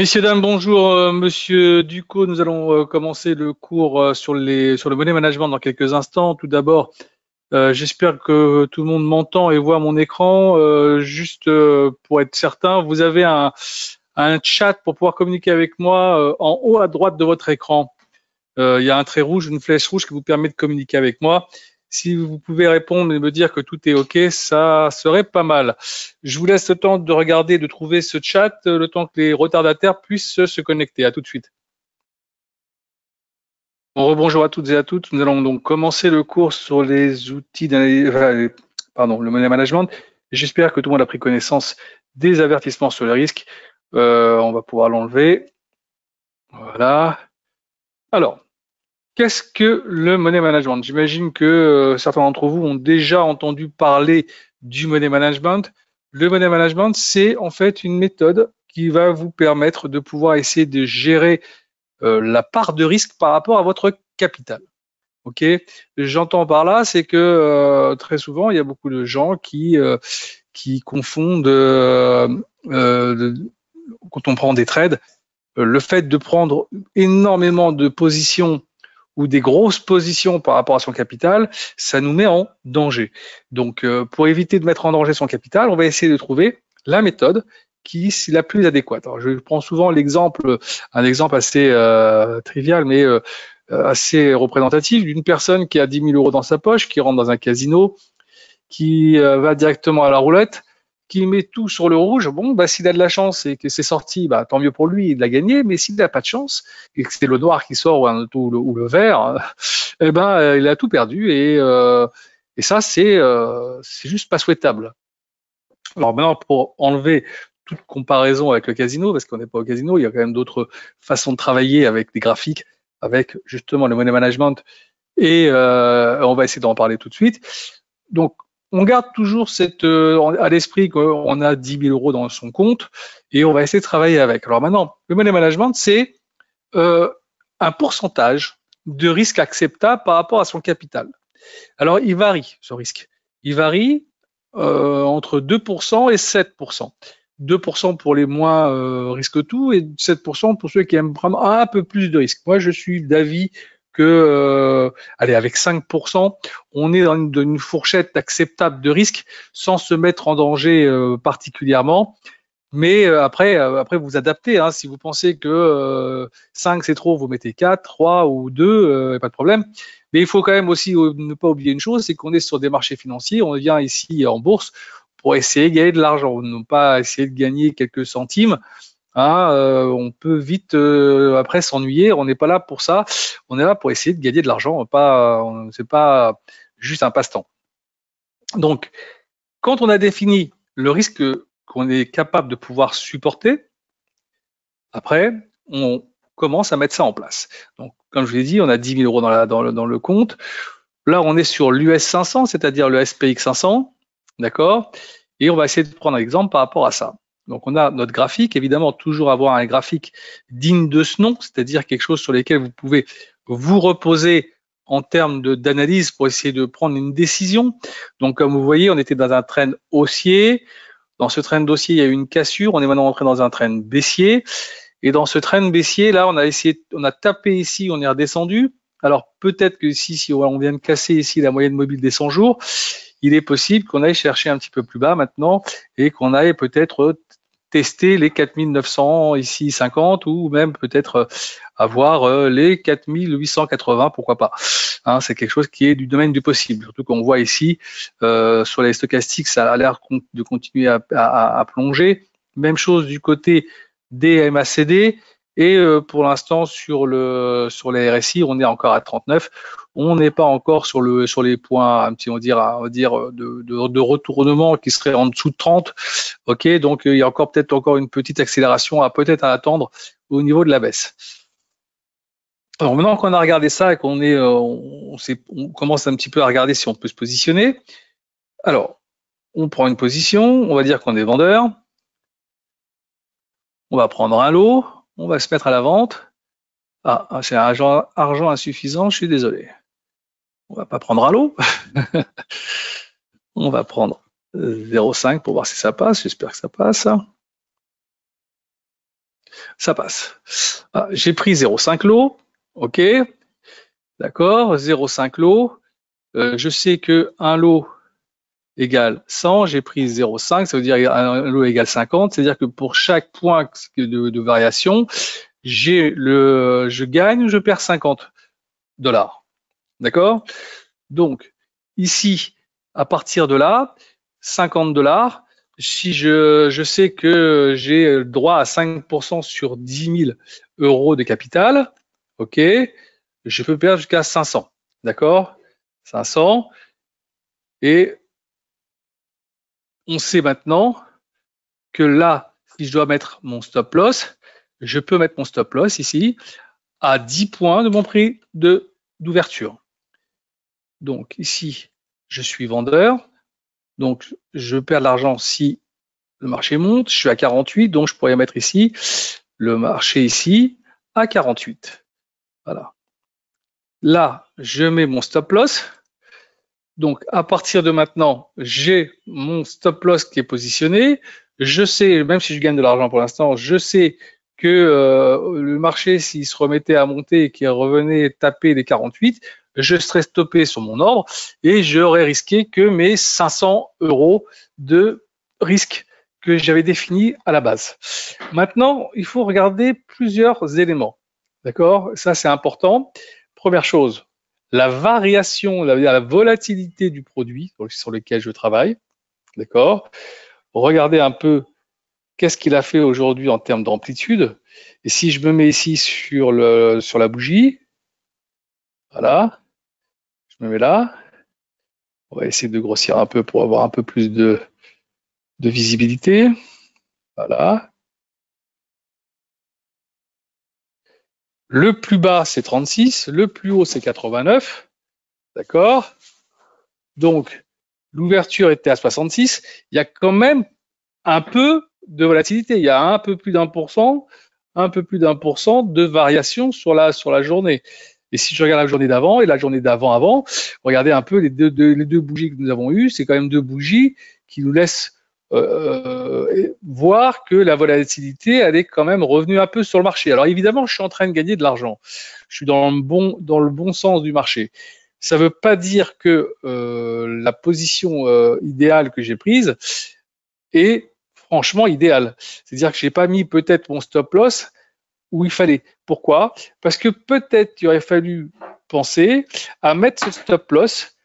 Messieurs, dames, bonjour. Monsieur Ducot, nous allons commencer le cours sur le money management dans quelques instants. Tout d'abord, j'espère que tout le monde m'entend et voit mon écran. Juste pour être certain, vous avez un chat pour pouvoir communiquer avec moi en haut à droite de votre écran. Il y a un trait rouge, une flèche rouge qui vous permet de communiquer avec moi. Si vous pouvez répondre et me dire que tout est OK, ça serait pas mal. Je vous laisse le temps de regarder, de trouver ce chat, le temps que les retardataires puissent se connecter. À tout de suite. Bon, rebonjour à toutes et à toutes. Nous allons donc commencer le cours sur les outils le money management. J'espère que tout le monde a pris connaissance des avertissements sur le risque. On va pouvoir l'enlever. Voilà. Alors, qu'est-ce que le money management? J'imagine que certains d'entre vous ont déjà entendu parler du money management. Le money management, c'est en fait une méthode qui va vous permettre de pouvoir essayer de gérer la part de risque par rapport à votre capital. Ok, j'entends par là, c'est que très souvent, il y a beaucoup de gens qui confondent quand on prend des trades, le fait de prendre énormément de positions ou des grosses positions par rapport à son capital, ça nous met en danger. Donc, pour éviter de mettre en danger son capital, on va essayer de trouver la méthode qui est la plus adéquate. Alors, je prends souvent l'exemple, un exemple assez trivial, mais assez représentatif, d'une personne qui a 10 000 euros dans sa poche, qui rentre dans un casino, qui va directement à la roulette, qui met tout sur le rouge. Bon, bah, s'il a de la chance et que c'est sorti, bah, tant mieux pour lui, il a gagné. Mais s'il n'a pas de chance et que c'est le noir qui sort ou le vert, eh ben, il a tout perdu. Et ça, c'est juste pas souhaitable. Alors maintenant, pour enlever toute comparaison avec le casino, parce qu'on n'est pas au casino, il y a quand même d'autres façons de travailler avec des graphiques, avec justement le money management. Et on va essayer d'en parler tout de suite. Donc, on garde toujours à l'esprit qu'on a 10 000 euros dans son compte et on va essayer de travailler avec. Alors maintenant, le money management, c'est un pourcentage de risque acceptable par rapport à son capital. Alors, il varie, ce risque. Il varie entre 2% et 7%. 2% pour les moins risque tout et 7% pour ceux qui aiment prendre un peu plus de risques. Moi, je suis d'avis que, allez, avec 5%, on est dans une fourchette acceptable de risque sans se mettre en danger particulièrement. Mais après, vous adaptez. Hein, si vous pensez que 5 c'est trop, vous mettez 4, 3 ou 2, pas de problème. Mais il faut quand même aussi ne pas oublier une chose, c'est qu'on est sur des marchés financiers, on vient ici en bourse pour essayer de gagner de l'argent, non pas essayer de gagner quelques centimes. Hein, on peut vite après s'ennuyer. On n'est pas là pour ça. On est là pour essayer de gagner de l'argent. C'est pas juste un passe-temps. Donc, quand on a défini le risque qu'on est capable de pouvoir supporter, après, on commence à mettre ça en place. Donc, comme je vous l'ai dit, on a 10 000 euros dans le compte. Là, on est sur l'US 500, c'est-à-dire le SPX 500, d'accord? Et on va essayer de prendre un exemple par rapport à ça. Donc, on a notre graphique, évidemment, toujours avoir un graphique digne de ce nom, c'est-à-dire quelque chose sur lequel vous pouvez vous reposer en termes d'analyse pour essayer de prendre une décision. Donc, comme vous voyez, on était dans un trend haussier. Dans ce trend haussier, il y a eu une cassure. On est maintenant entré dans un trend baissier. Et dans ce trend baissier, là, on a tapé ici, on est redescendu. Alors, peut-être que si on vient de casser ici la moyenne mobile des 100 jours, il est possible qu'on aille chercher un petit peu plus bas maintenant et qu'on aille peut-être tester les 4900 ici 50 ou même peut-être avoir les 4880, pourquoi pas. Hein, c'est quelque chose qui est du domaine du possible. Surtout qu'on voit ici sur les stochastiques, ça a l'air de continuer à plonger. Même chose du côté des MACD et pour l'instant sur les RSI, on est encore à 39. On n'est pas encore sur les points, un petit, on va dire de retournement qui serait en dessous de 30. Ok, donc il y a peut-être encore une petite accélération à attendre au niveau de la baisse. Alors maintenant qu'on a regardé ça et on commence un petit peu à regarder si on peut se positionner. Alors, on prend une position, on va dire qu'on est vendeur. On va prendre un lot, on va se mettre à la vente. Ah, c'est un argent insuffisant, je suis désolé. On va pas prendre un lot. On va prendre 0,5 pour voir si ça passe. J'espère que ça passe. Ça passe. Ah, j'ai pris 0,5 lot. OK. D'accord. 0,5 lot. Je sais que un lot égale 100. J'ai pris 0,5. Ça veut dire un lot égale 50. C'est-à-dire que pour chaque point de variation, je gagne ou je perds 50 $. D'accord? Donc, ici, à partir de là, 50 $, si je sais que j'ai droit à 5% sur 10 000 € de capital, OK, je peux perdre jusqu'à 500. D'accord? 500. Et on sait maintenant que là, si je dois mettre mon stop loss, je peux mettre mon stop loss ici à 10 points de mon prix d'ouverture. Donc ici, je suis vendeur. Donc, je perds de l'argent si le marché monte. Je suis à 48, donc je pourrais mettre ici le marché ici à 48. Voilà. Là, je mets mon stop loss. Donc, à partir de maintenant, j'ai mon stop loss qui est positionné. Je sais, même si je gagne de l'argent pour l'instant, je sais que le marché, s'il se remettait à monter et qu'il revenait taper les 48, je serais stoppé sur mon ordre et j'aurais risqué que mes 500 € de risque que j'avais défini à la base. Maintenant, il faut regarder plusieurs éléments. D'accord? Ça, c'est important. Première chose, la variation, la volatilité du produit sur lequel je travaille. D'accord? Regardez un peu qu'est-ce qu'il a fait aujourd'hui en termes d'amplitude. Et si je me mets ici sur la bougie, voilà, je me mets là. On va essayer de grossir un peu pour avoir un peu plus de visibilité. Voilà. Le plus bas, c'est 36. Le plus haut, c'est 89. D'accord? Donc, l'ouverture était à 66. Il y a quand même un peu de volatilité. Il y a un peu plus d'1%, de variation sur la journée. Et si je regarde la journée d'avant et la journée d'avant, regardez un peu les deux bougies que nous avons eues. C'est quand même deux bougies qui nous laissent voir que la volatilité, elle est quand même revenue un peu sur le marché. Alors évidemment, je suis en train de gagner de l'argent. Je suis dans le bon sens du marché. Ça ne veut pas dire que la position idéale que j'ai prise est franchement idéale. C'est-à-dire que je n'ai pas mis peut-être mon stop loss où il fallait. Pourquoi? Parce que peut-être il aurait fallu penser à mettre ce stop loss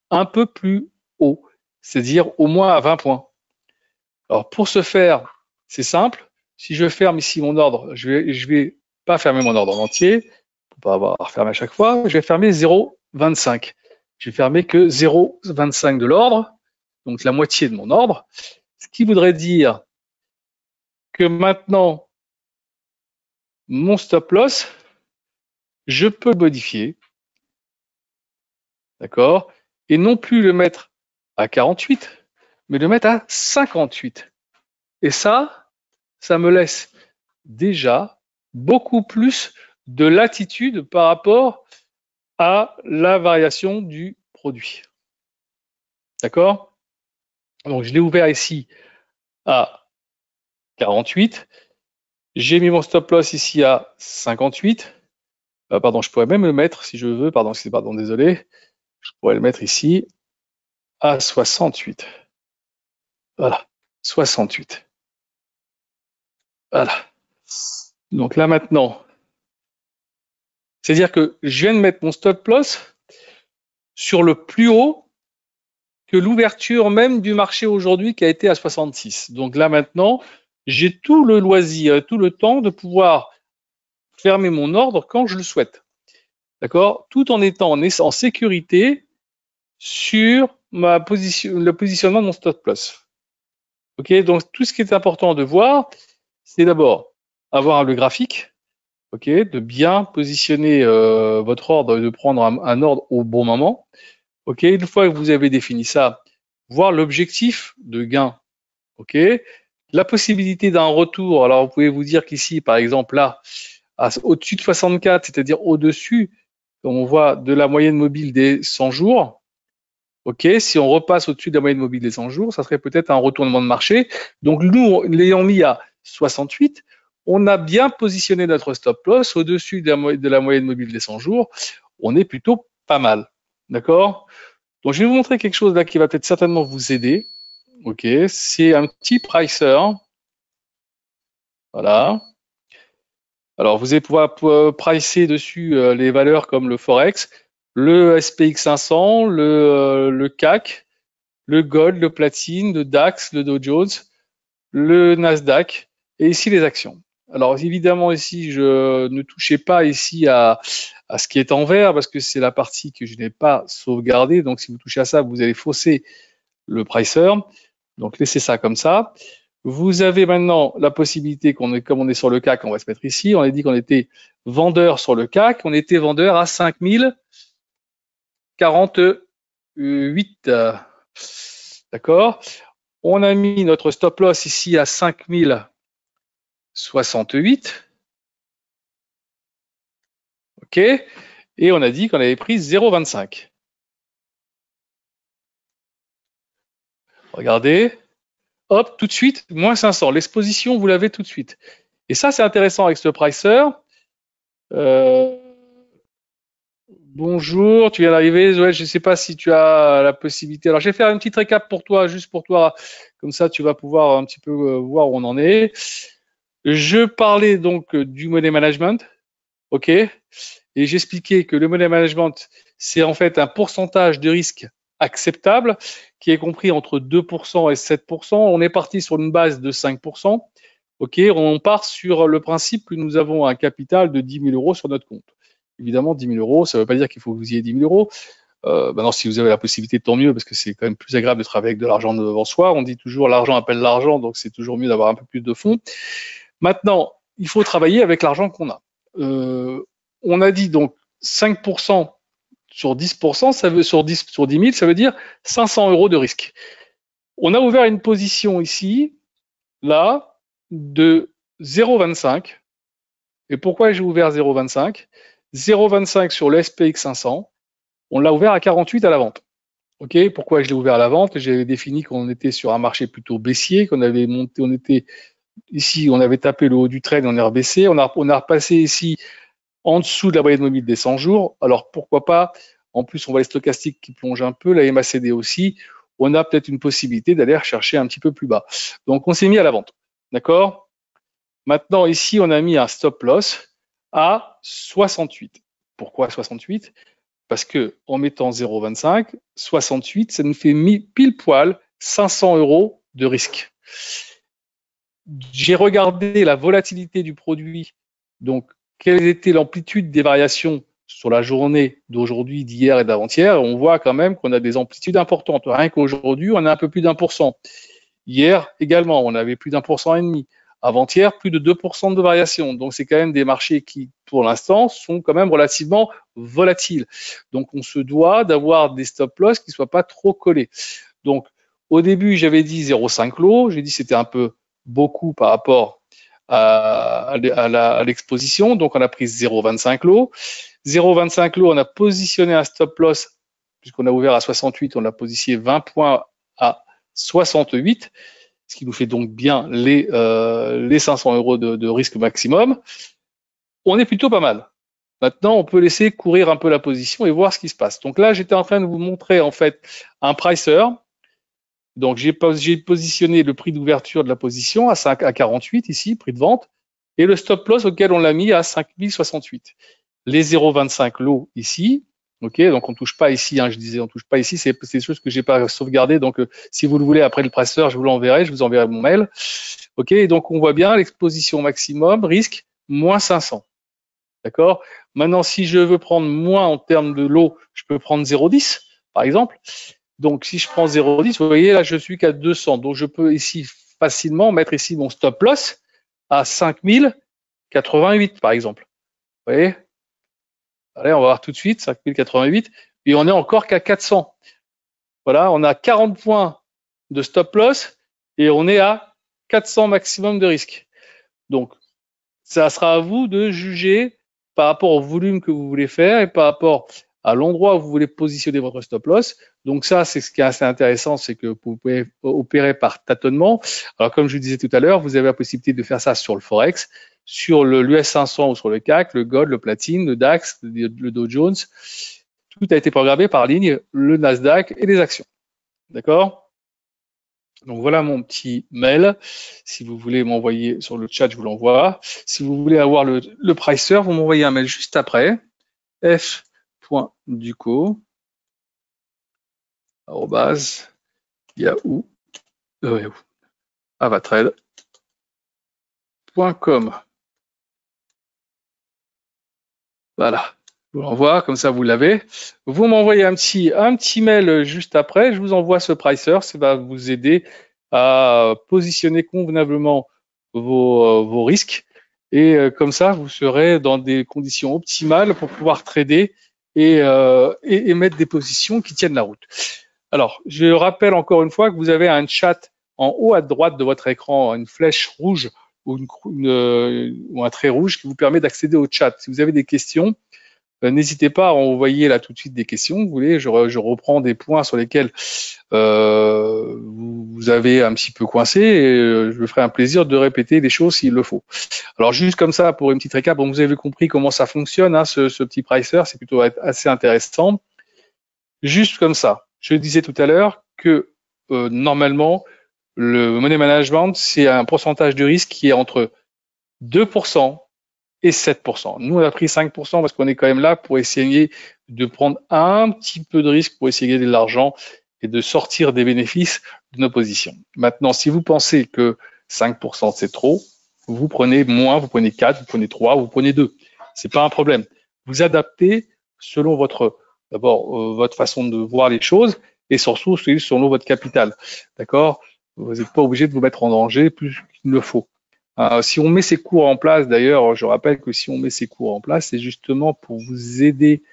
un peu plus haut, c'est-à-dire au moins à 20 points. Alors pour ce faire, c'est simple. Si je ferme ici mon ordre, je vais pas fermer mon ordre en entier, pour pas avoir à refermer à chaque fois. Je vais fermer 0,25. Je vais fermer que 0,25 de l'ordre, donc la moitié de mon ordre. Ce qui voudrait dire que maintenant, mon stop loss, je peux le modifier, d'accord, et non plus le mettre à 48, mais le mettre à 58. Et ça me laisse déjà beaucoup plus de latitude par rapport à la variation du produit. D'accord? Donc, je l'ai ouvert ici à 48. J'ai mis mon stop loss ici à 58. Pardon, je pourrais même le mettre si je veux. Pardon, désolé. Je pourrais le mettre ici à 68. Voilà, 68. Voilà. Donc là maintenant, c'est-à-dire que je viens de mettre mon stop loss sur le plus haut que l'ouverture même du marché aujourd'hui qui a été à 66. Donc là maintenant, j'ai tout le loisir, tout le temps de pouvoir fermer mon ordre quand je le souhaite. D'accord? Tout en étant en sécurité sur le positionnement de mon stop loss. Ok? Donc tout ce qui est important de voir, c'est d'abord avoir le graphique, ok, de bien positionner votre ordre, de prendre un ordre au bon moment. Ok, une fois que vous avez défini ça, voir l'objectif de gain. Ok, la possibilité d'un retour. Alors vous pouvez vous dire qu'ici, par exemple, là, au-dessus de 64, c'est-à-dire au-dessus, comme on voit, de la moyenne mobile des 100 jours. Ok, si on repasse au-dessus de la moyenne mobile des 100 jours, ça serait peut-être un retournement de marché. Donc nous, l'ayant mis à 68, on a bien positionné notre stop loss au-dessus de la moyenne mobile des 100 jours. On est plutôt pas mal. D'accord? Donc, je vais vous montrer quelque chose là qui va peut-être certainement vous aider. OK, c'est un petit pricer. Voilà. Alors, vous allez pouvoir pricer dessus les valeurs comme le Forex, le SPX 500, le CAC, le Gold, le Platine, le DAX, le Dow Jones, le Nasdaq et ici les actions. Alors, évidemment, ici, je ne touchez pas ici à ce qui est en vert parce que c'est la partie que je n'ai pas sauvegardée. Donc, si vous touchez à ça, vous allez fausser le pricer. Donc, laissez ça comme ça. Vous avez maintenant la possibilité comme on est sur le CAC, on va se mettre ici. On a dit qu'on était vendeur sur le CAC. On était vendeur à 5048. D'accord? On a mis notre stop loss ici à 5068. OK? Et on a dit qu'on avait pris 0,25. Regardez. Hop, tout de suite, moins 500. L'exposition, vous l'avez tout de suite. Et ça, c'est intéressant avec ce pricer. Bonjour, tu viens d'arriver. Ouais, je ne sais pas si tu as la possibilité. Alors, je vais faire une petite récap pour toi, juste pour toi. Comme ça, tu vas pouvoir un petit peu voir où on en est. Je parlais donc du money management. OK? Et j'expliquais que le money management, c'est en fait un pourcentage de risque acceptable qui est compris entre 2% et 7%. On est parti sur une base de 5%. OK? On part sur le principe que nous avons un capital de 10 000 euros sur notre compte. Évidemment, 10 000 euros, ça ne veut pas dire qu'il faut que vous ayez 10 000 euros. Maintenant, si vous avez la possibilité, tant mieux, parce que c'est quand même plus agréable de travailler avec de l'argent devant soi. On dit toujours l'argent appelle l'argent, donc c'est toujours mieux d'avoir un peu plus de fonds. Maintenant, il faut travailler avec l'argent qu'on a. On a dit donc 5% sur 10%, ça veut sur 10 000, ça veut dire 500 euros de risque. On a ouvert une position ici, là, de 0,25. Et pourquoi j'ai ouvert 0,25? 0,25 sur le SPX 500. On l'a ouvert à 48 à la vente. OK? Pourquoi je l'ai ouvert à la vente? J'avais défini qu'on était sur un marché plutôt baissier, qu'on avait monté, on était ici, on avait tapé le haut du trade, on est rebaissé. On a repassé ici en dessous de la moyenne mobile des 100 jours. Alors pourquoi pas? En plus, on voit les stochastiques qui plongent un peu, la MACD aussi. On a peut-être une possibilité d'aller chercher un petit peu plus bas. Donc on s'est mis à la vente. D'accord? Maintenant, ici, on a mis un stop loss à 68. Pourquoi 68? Parce que en mettant 0,25, 68, ça nous fait pile poil 500 euros de risque. J'ai regardé la volatilité du produit, donc quelle était l'amplitude des variations sur la journée d'aujourd'hui, d'hier et d'avant-hier. On voit quand même qu'on a des amplitudes importantes. Rien qu'aujourd'hui, on a un peu plus d'1%. Hier également, on avait plus d'1,5%. Avant-hier, plus de 2% de variation. Donc, c'est quand même des marchés qui, pour l'instant, sont quand même relativement volatiles. Donc, on se doit d'avoir des stop-loss qui ne soient pas trop collés. Donc, au début, j'avais dit 0,5 lot. J'ai dit que c'était un peu beaucoup par rapport à l'exposition. Donc, on a pris 0,25 lot. 0,25 lot, on a positionné un stop-loss, puisqu'on a ouvert à 68, on a positionné 20 points à 68. Ce qui nous fait donc bien les 500 euros de risque maximum. On est plutôt pas mal. Maintenant, on peut laisser courir un peu la position et voir ce qui se passe. Donc là, j'étais en train de vous montrer en fait un pricer. Donc j'ai positionné le prix d'ouverture de la position à 48 ici, prix de vente, et le stop loss auquel on l'a mis à 5068. Les 0,25 lots ici. OK, donc on ne touche pas ici, je disais on ne touche pas ici, c'est des choses que j'ai pas sauvegardées, donc si vous le voulez après le pricer, je vous l'enverrai, je vous enverrai mon mail. OK, donc on voit bien l'exposition maximum, risque, moins 500. D'accord? Maintenant, si je veux prendre moins en termes de lot, je peux prendre 0,10 par exemple. Donc si je prends 0,10, vous voyez là je suis qu'à 200, donc je peux ici facilement mettre ici mon stop loss à 5088 par exemple. Vous voyez? Allez, on va voir tout de suite, 5088, et on est encore qu'à 400. Voilà, on a 40 points de stop loss et on est à 400 maximum de risque. Donc, ça sera à vous de juger par rapport au volume que vous voulez faire et par rapport à l'endroit où vous voulez positionner votre stop loss. Donc ça, c'est ce qui est assez intéressant, c'est que vous pouvez opérer par tâtonnement. Alors comme je vous disais tout à l'heure, vous avez la possibilité de faire ça sur le Forex, sur l'US 500 ou sur le CAC, le Gold, le Platine, le DAX, le Dow Jones. Tout a été programmé par ligne, le Nasdaq et les actions. D'accord? Donc voilà mon petit mail. Si vous voulez m'envoyer sur le chat, je vous l'envoie. Si vous voulez avoir le pricer, vous m'envoyez un mail juste après. f.duco @yahoo avatrade.com. Voilà. Je vous l'envoie, comme ça vous l'avez. Vous m'envoyez un petit mail juste après. Je vous envoie ce pricer. Ça va vous aider à positionner convenablement vos risques. Et comme ça, vous serez dans des conditions optimales pour pouvoir trader et mettre des positions qui tiennent la route. Alors, je rappelle encore une fois que vous avez un chat en haut à droite de votre écran, une flèche rouge ou un trait rouge qui vous permet d'accéder au chat. Si vous avez des questions, n'hésitez pas à envoyer là tout de suite des questions. Vous voulez, je reprends des points sur lesquels vous avez un petit peu coincé et je me ferai un plaisir de répéter les choses s'il le faut. Alors juste comme ça, pour une petite récap, bon, vous avez compris comment ça fonctionne, hein, ce petit pricer, c'est plutôt assez intéressant. Juste comme ça, je disais tout à l'heure que normalement, le money management, c'est un pourcentage de risque qui est entre 2% et 7%. Nous, on a pris 5% parce qu'on est quand même là pour essayer de prendre un petit peu de risque pour essayer de gagner de l'argent et de sortir des bénéfices de nos positions. Maintenant, si vous pensez que 5% c'est trop, vous prenez moins, vous prenez 4, vous prenez 3, vous prenez 2. C'est pas un problème. Vous adaptez selon votre façon de voir les choses et surtout selon votre capital. D'accord? Vous n'êtes pas obligé de vous mettre en danger plus qu'il ne le faut. Si on met ces cours en place, d'ailleurs, je rappelle que si on met ces cours en place, c'est justement pour vous aider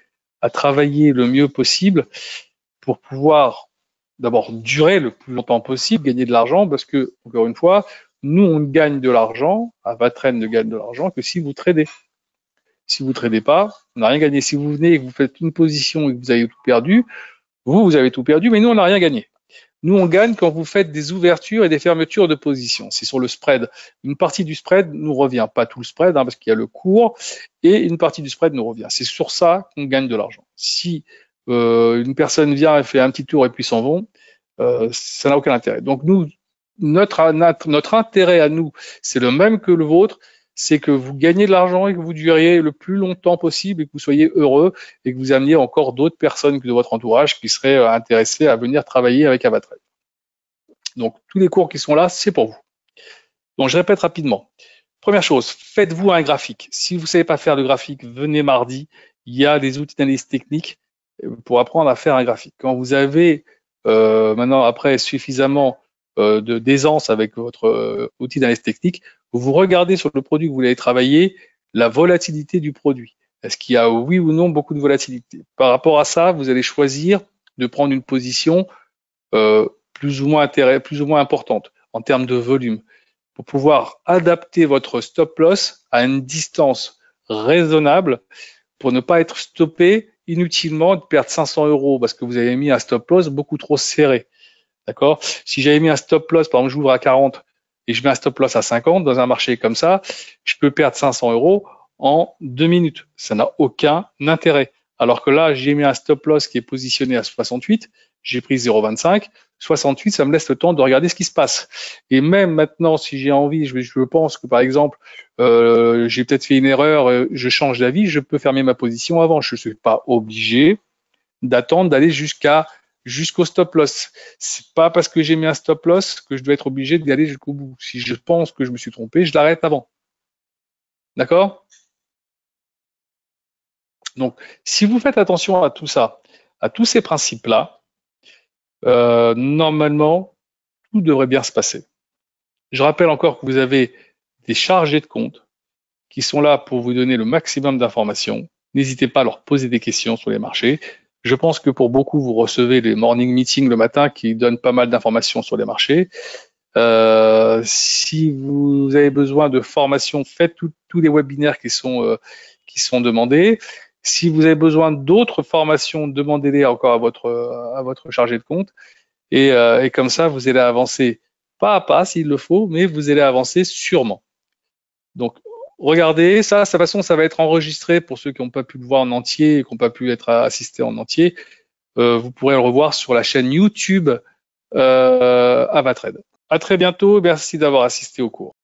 à travailler le mieux possible pour pouvoir d'abord durer le plus longtemps possible, gagner de l'argent, parce que, encore une fois, nous, on gagne de l'argent, Avatrade ne gagne de l'argent que si vous tradez. Si vous ne tradez pas, on n'a rien gagné. Si vous venez et que vous faites une position et que vous avez tout perdu, vous avez tout perdu, mais nous, on n'a rien gagné. Nous, on gagne quand vous faites des ouvertures et des fermetures de position. C'est sur le spread. Une partie du spread nous revient, pas tout le spread, hein, parce qu'il y a le cours, et une partie du spread nous revient. C'est sur ça qu'on gagne de l'argent. Si une personne vient et fait un petit tour et puis s'en vont, ça n'a aucun intérêt. Donc nous, notre intérêt à nous, c'est le même que le vôtre, c'est que vous gagnez de l'argent et que vous duriez le plus longtemps possible et que vous soyez heureux et que vous ameniez encore d'autres personnes de votre entourage qui seraient intéressées à venir travailler avec Avatrade. Donc, tous les cours qui sont là, c'est pour vous. Donc, je répète rapidement. Première chose, faites-vous un graphique. Si vous ne savez pas faire de graphique, venez mardi. Il y a des outils d'analyse technique pour apprendre à faire un graphique. Quand vous avez maintenant, après, suffisamment d'aisance avec votre outil d'analyse technique, vous regardez sur le produit que vous voulez travailler la volatilité du produit. Est-ce qu'il y a oui ou non beaucoup de volatilité? Par rapport à ça, vous allez choisir de prendre une position plus ou moins importante en termes de volume pour pouvoir adapter votre stop loss à une distance raisonnable pour ne pas être stoppé inutilement de perdre 500 € parce que vous avez mis un stop loss beaucoup trop serré. D'accord? Si j'avais mis un stop loss, par exemple, j'ouvre à 40 et je mets un stop loss à 50 dans un marché comme ça, je peux perdre 500 € en 2 minutes. Ça n'a aucun intérêt. Alors que là, j'ai mis un stop loss qui est positionné à 68, j'ai pris 0,25. 68, ça me laisse le temps de regarder ce qui se passe. Et même maintenant, si j'ai envie, je pense que par exemple, j'ai peut-être fait une erreur, je change d'avis, je peux fermer ma position avant. Je ne suis pas obligé d'attendre d'aller jusqu'au stop loss. C'est pas parce que j'ai mis un stop loss que je dois être obligé d'y aller jusqu'au bout. Si je pense que je me suis trompé, je l'arrête avant. D'accord? Donc, si vous faites attention à tout ça, à tous ces principes-là, normalement, tout devrait bien se passer. Je rappelle encore que vous avez des chargés de compte qui sont là pour vous donner le maximum d'informations. N'hésitez pas à leur poser des questions sur les marchés. Je pense que pour beaucoup, vous recevez les morning meetings le matin qui donnent pas mal d'informations sur les marchés. Si vous avez besoin de formation, faites tous les webinaires qui sont demandés. Si vous avez besoin d'autres formations, demandez-les encore à votre chargé de compte. Et comme ça, vous allez avancer pas à pas s'il le faut, mais vous allez avancer sûrement. Donc, regardez ça. De toute façon, ça va être enregistré pour ceux qui n'ont pas pu le voir en entier et qui n'ont pas pu être assistés en entier. Vous pourrez le revoir sur la chaîne YouTube Avatrade. À très bientôt. Merci d'avoir assisté au cours.